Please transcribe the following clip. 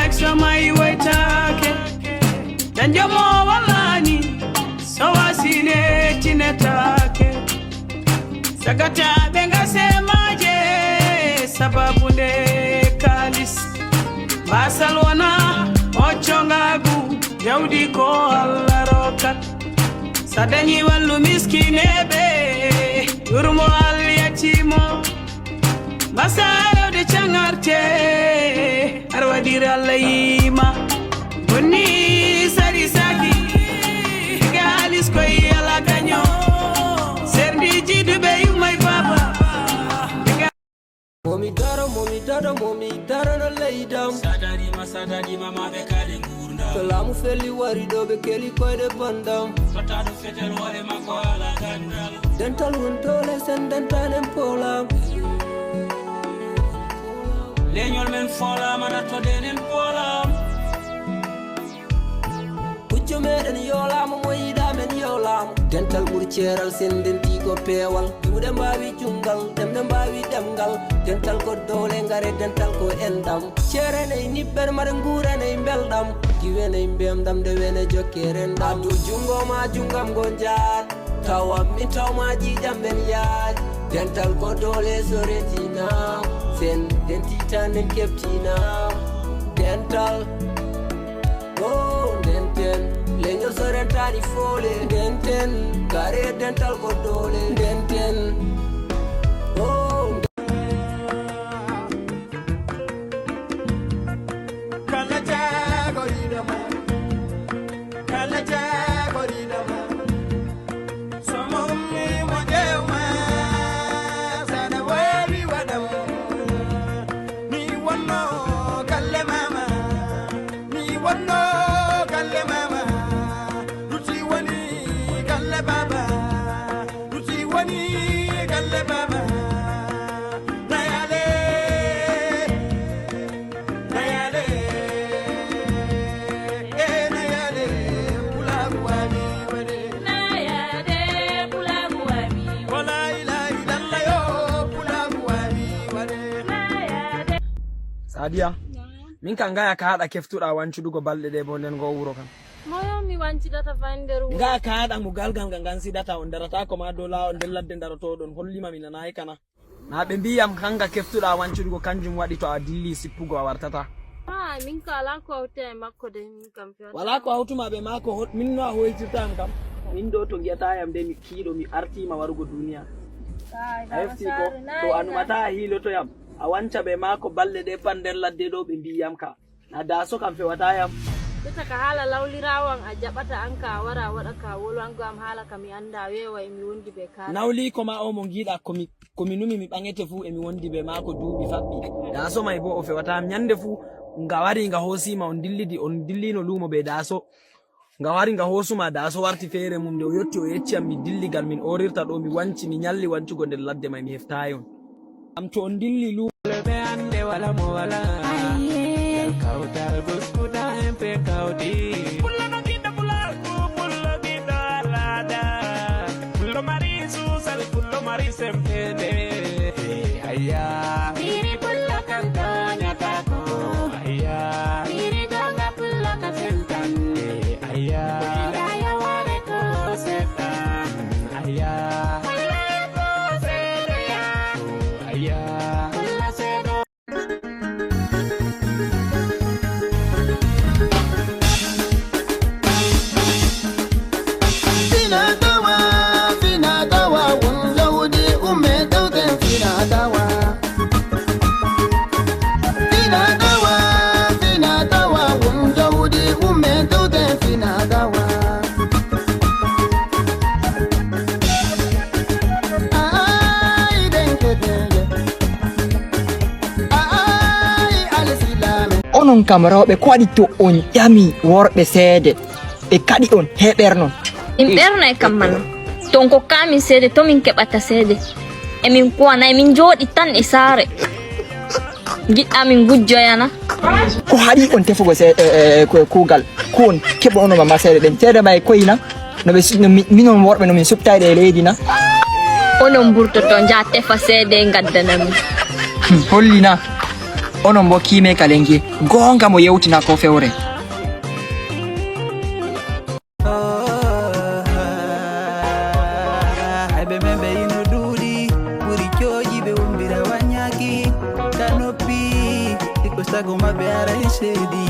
extra mai waitake Danjamo walani Sawasine chinetake Sagata benga semaje Sababunde kalis Barcelona Ochongagu Jaudi ko allarokat Sadanyi walu miskinebe Urmo aliyachimo Masaro de changarte Arwadir alayima Buni sarisaki Galis koi alaganyo Serdi jidube you my baba Momi daro no lay down Sadari mama bekale ngurna Kalamu feli wari dobe keli koy de pandam Fatado fetel wale makoala gandal Dental wuntole sen dental empolam Leñol men fola mana to denen polam Puccu meden yolam moyida men yolam Dental bur ceral sen denti ko pewal Juude mbawi jungal demde mbawi demgal Dental ko dole ngare dental ko endam Cere nay nibber mare ngure nay beldam Diwe nay mbemdam de wene jokkere ndam Du jungo ma jungam go jaar Tawa mi tawma jijam ben yaaj Dental ko dole soretina Sen dentita nen keptina Dental Oh denten Lenyo sorentani fole Denten Kare dental ko dole Denten Oh Kala jago idama Kala jago idama Somommi mojeuma Sana wari wadam Ni wano kalle mama Ni wano kalle mama Ruti wani kalle baba Ruti wani kalle baba Nayale Nayale Nayale Pulagu wani wade Nayade pulagu wami Wala ilaha illallah yo Pulagu wani wade Nayade Sadia min kan gaya ka hada keftuda wancu dugo balde de bonden go wuro kan Moyo mi wanci data fanderu ga ka hada mu galgan gangan sidata on darata ko ma dola on delladde darato don hollima min na kana na be mbiyam kanga keftuda wancu dugo kanjum wadi to a dilli sippugo a wartata min kala ko hawte makko de min kam fi wala ko hawtuma be mako min no hoytirtam kam min do to ngiyata yam de mi kiido mi artima warugo duniya hefti ko to anumata hilo to yam a wanca be mako balle de pander ladde do be mbiyam ka na daso kam fewata yam Dita ka hala lawlirawan a jabata an ka wara wada ka wolo an gam hala kam mi anda wewa mi wondi be ka nawli ko ma o mo ngida komi numi mi bangete fu e mi wondi be mako duubi fabbi daso may bo o fewata nyande fu nga wari nga hosima on dillino lumo be daso nga wari nga hosuma daso warti fere mum de o yotti o yecci am mi dilligal min orirta do mi wanci mi nyalli wancugo nder ladde may mi heftayon am to on dilli lumo Lebe ande wala mo wala Kautar buskuda empe kauti Pulla no kita pulla kita alada Pullo marisu sal pullo marisempene Ayah Diri pulla Kantanya tako Ayah diri ganga pulla ka Sentan Ayah Daya wale ko Setan Ayah Ayah Fina dawa wunzaudi umme dauden fina dawa wunzaudi umme dauden fina dawa ai denketege ai alisilame onon kam rewɓe ko waɗi to on ƴami worɓe seede ɓe kaɗi on heɓernon min ɓernay kam man ton ko kamin seede to min keɓata seede emin kuwanay min jooɗi tan e saare giɗɗa min gujjoyana ko haɗi on tefugo kuugal ko on keɓonoma ma seede ɗen seede may koyna minon worɓe no min subtayɗe e leydi na onon burtoto ja tefa seede gaddana min hollina onon bo kime kalenge gonga mo yewtina ko fewre Aibe membe ino dudi Buri choji be umbira wanyaki Kanopi Iko sago mabe ara ishedi